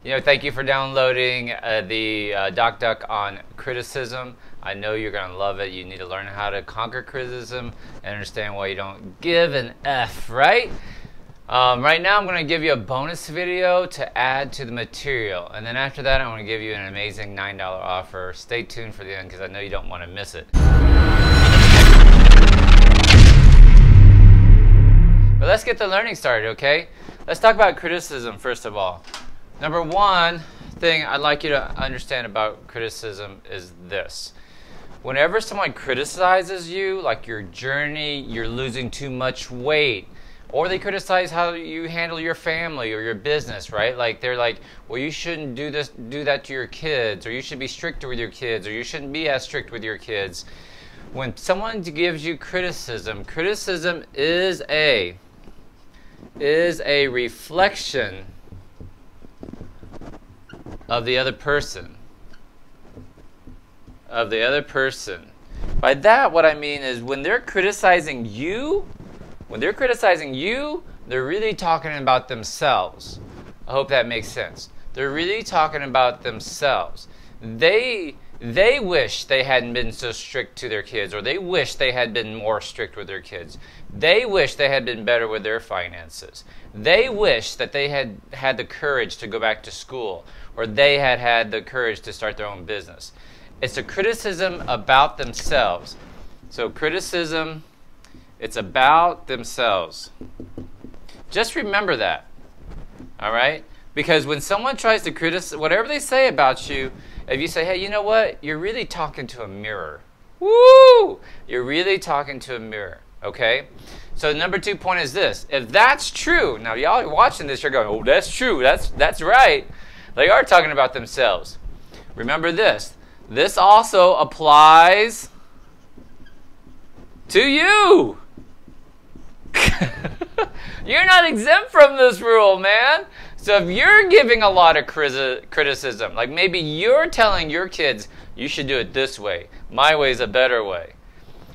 Thank you for downloading the Duc on criticism. I know you're going to love it. You need to learn how to conquer criticism and understand why you don't give an F, right? Right now I'm going to give you a bonus video to add to the material. And then after that I'm going to give you an amazing $9 offer. Stay tuned for the end because I know you don't want to miss it. But let's get the learning started, okay? Let's talk about criticism first of all. Number one thing I'd like you to understand about criticism is this. Whenever someone criticizes you, like your journey, you're losing too much weight, or they criticize how you handle your family or your business, right? Like they're like, well, you shouldn't do that to your kids, or you should be stricter with your kids, or you shouldn't be as strict with your kids. When someone gives you criticism, criticism is a reflection of the other person. By that, what I mean is when they're criticizing you, they're really talking about themselves. I hope that makes sense. They're really talking about themselves. They wish they hadn't been so strict to their kids, or they wish they had been more strict with their kids. They wish they had been better with their finances. They wish that they had had the courage to go back to school, or they had had the courage to start their own business. It's a criticism about themselves. So criticism, it's about themselves. Just remember that, all right? Because when someone tries to criticize, whatever they say about you, if you say, hey, you know what? You're really talking to a mirror. Woo! You're really talking to a mirror, okay? So number 2 point is this. If that's true, now y'all are watching this, you're going, oh, that's true. That's right. They are talking about themselves. Remember this. This also applies to you. You're not exempt from this rule, man. So if you're giving a lot of criticism, like maybe you're telling your kids, you should do it this way. My way is a better way.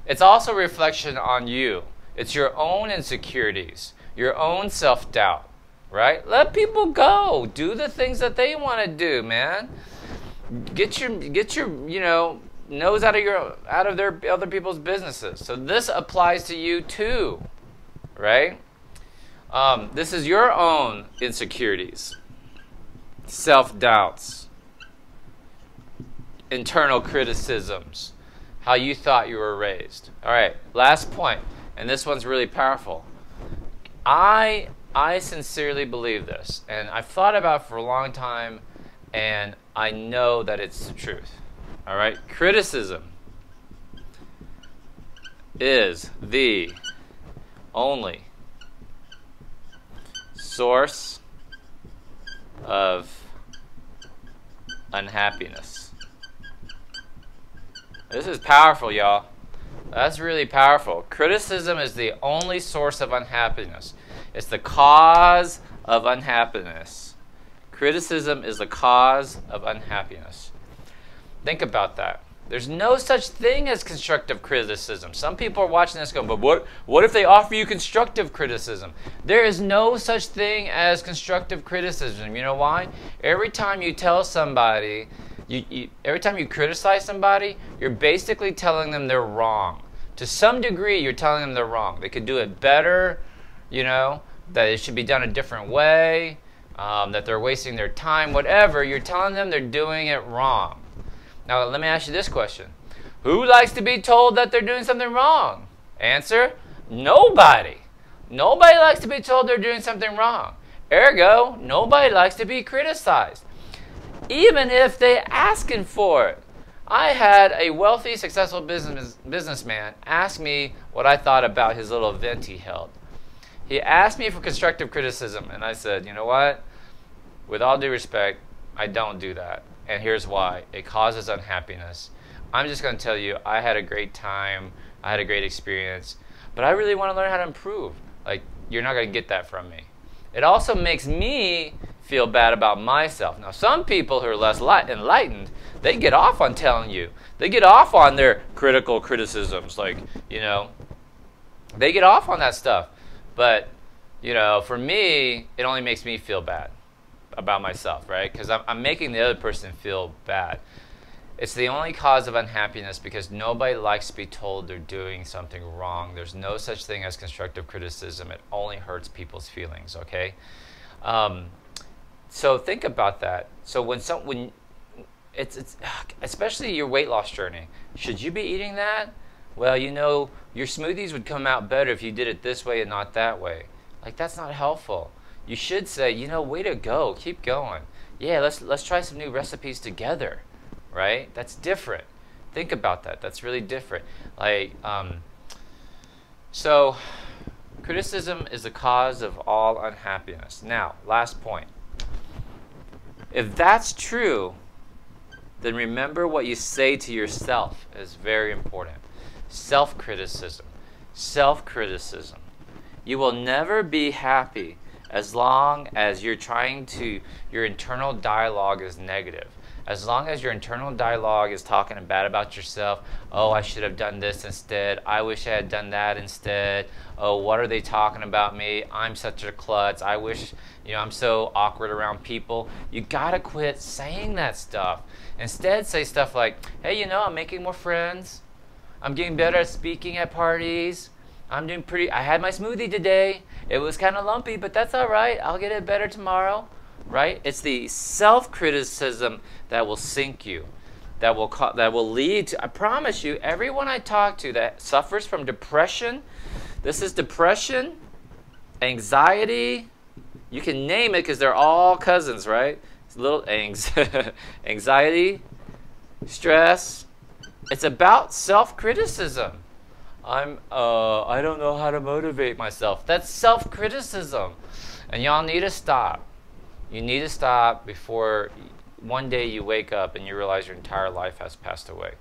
It's also a reflection on you. It's your own insecurities, your own self-doubt, right? Let people go. Do the things that they want to do, man. Get your nose out of their other people's businesses. So this applies to you too, right? This is your own insecurities, self-doubts, internal criticisms, how you thought you were raised. All right, last point, and this one's really powerful. I sincerely believe this, and I've thought about it for a long time, and I know that it's the truth. All right, criticism is the only source of unhappiness. This is powerful, y'all. That's really powerful. Criticism is the only source of unhappiness. It's the cause of unhappiness. Criticism is the cause of unhappiness. Think about that. There's no such thing as constructive criticism. Some people are watching this going, but what if they offer you constructive criticism? There is no such thing as constructive criticism. You know why? Every time you tell somebody, every time you criticize somebody, you're basically telling them they're wrong. To some degree, you're telling them they're wrong. They could do it better, that it should be done a different way, that they're wasting their time, whatever. You're telling them they're doing it wrong. Now, let me ask you this question. Who likes to be told that they're doing something wrong? Answer, nobody. Nobody likes to be told they're doing something wrong. Ergo, nobody likes to be criticized, even if they're asking for it. I had a wealthy, successful businessman ask me what I thought about his little event he held. He asked me for constructive criticism, and I said, you know what? With all due respect, I don't do that. And here's why. It causes unhappiness. I'm just going to tell you, I had a great time. I had a great experience. But I really want to learn how to improve. Like, you're not going to get that from me. It also makes me feel bad about myself. Now, some people who are less enlightened, they get off on telling you. They get off on their critical criticisms. Like, they get off on that stuff. But, for me, it only makes me feel bad. about myself, right? Because I'm making the other person feel bad. It's the only cause of unhappiness because nobody likes to be told they're doing something wrong. There's no such thing as constructive criticism. It only hurts people's feelings, okay? So think about that. So when it's especially your weight loss journey, should you be eating that? Well, you know, your smoothies would come out better if you did it this way and not that way. Like, that's not helpful. You should say, you know, way to go, keep going. Yeah, let's try some new recipes together, right? That's different. Think about that. That's really different. Like, so criticism is the cause of all unhappiness. Now, last point. If that's true, then remember what you say to yourself is very important. Self-criticism. Self-criticism. You will never be happy as long as your internal dialogue is negative. As long as your internal dialogue is talking bad about yourself, oh, I should have done this instead, I wish I had done that instead, oh, what are they talking about me, I'm such a klutz, I wish, I'm so awkward around people. You gotta quit saying that stuff. Instead, say stuff like, hey, I'm making more friends, I'm getting better at speaking at parties, I'm doing I had my smoothie today, it was kind of lumpy, but that's all right, I'll get it better tomorrow. Right? It's the self-criticism that will sink you, that will lead to, I promise you, everyone I talk to that suffers from depression, this is depression, anxiety, you can name it because they're all cousins, right? It's little anxiety, stress. It's about self-criticism. I don't know how to motivate myself. That's self-criticism. And y'all need to stop. You need to stop before one day you wake up and you realize your entire life has passed away,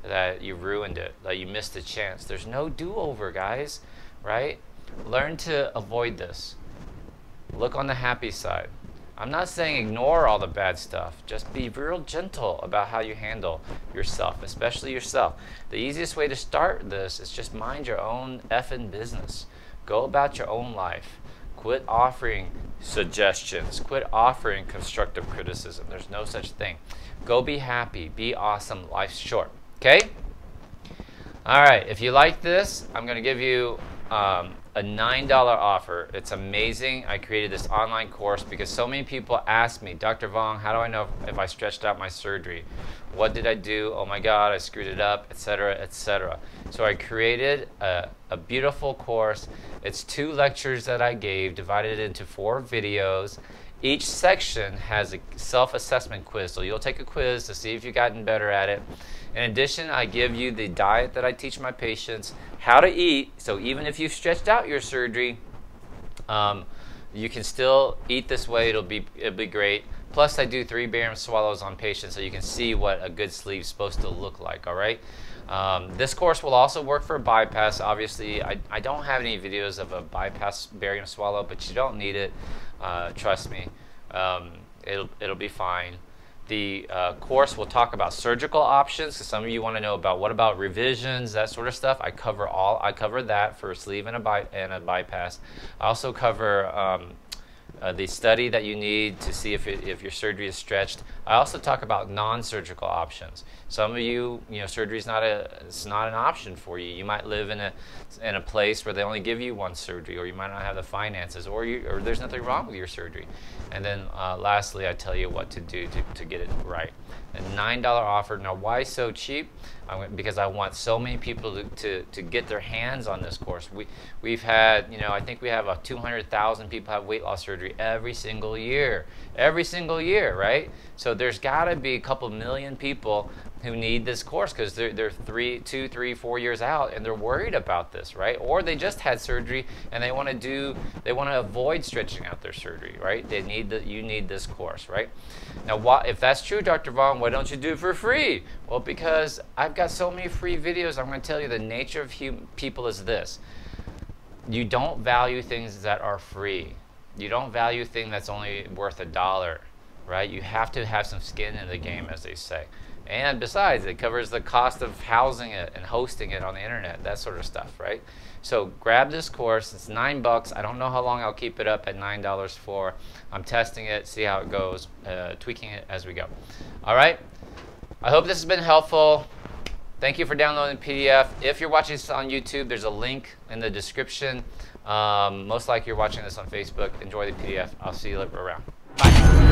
that you ruined it, that you missed a chance. There's no do-over, guys, right? Learn to avoid this. Look on the happy side. I'm not saying ignore all the bad stuff. Just be real gentle about how you handle yourself, especially yourself. The easiest way to start this is just mind your own effing business. Go about your own life. Quit offering suggestions. Quit offering constructive criticism. There's no such thing. Go be happy. Be awesome. Life's short. Okay? All right. If you like this, I'm going to give you a $9 offer. It's amazing. I created this online course because so many people ask me, Dr. Vuong, how do I know if I stretched out my surgery? What did I do? Oh my God, I screwed it up, etc., etc. So I created a beautiful course. It's 2 lectures that I gave, divided into 4 videos. Each section has a self-assessment quiz, so you'll take a quiz to see if you've gotten better at it. In addition, I give you the diet that I teach my patients, how to eat, so even if you've stretched out your surgery, you can still eat this way, it'll be great. Plus, I do 3 barium swallows on patients so you can see what a good sleep is supposed to look like, all right? This course will also work for a bypass. Obviously, I don't have any videos of a bypass barium swallow, but you don't need it. Trust me, it'll be fine. The course will talk about surgical options, because some of you want to know about what about revisions, that sort of stuff. I cover that for a sleeve and a bypass. I also cover the study that you need to see if your surgery is stretched. I also talk about non-surgical options. Some of you, surgery is not an option for you. You might live in a place where they only give you 1 surgery, or you might not have the finances, or there's nothing wrong with your surgery. And then lastly, I tell you what to do to get it right. A $9 offer. Now, why so cheap? Because I want so many people to get their hands on this course. We've had, I think we have 200,000 people have weight loss surgery every single year. Every single year, right? So there's got to be a couple million people who need this course because they're 2, 3, 4 years out and they're worried about this, right? Or they just had surgery and they want to avoid stretching out their surgery, right? You need this course, right? Now, if that's true, Dr. Vuong, why don't you do it for free? Well, because I've got so many free videos. I'm going to tell you the nature of people is this. You don't value things that are free. You don't value a thing that's only worth $1, right? You have to have some skin in the game, as they say. And besides, it covers the cost of housing it and hosting it on the internet, that sort of stuff, right? So grab this course. It's $9. I don't know how long I'll keep it up at $9 for. I'm testing it, see how it goes, tweaking it as we go. All right. I hope this has been helpful. Thank you for downloading the PDF. If you're watching this on YouTube, there's a link in the description. Most likely you're watching this on Facebook. Enjoy the PDF. I'll see you around. Bye.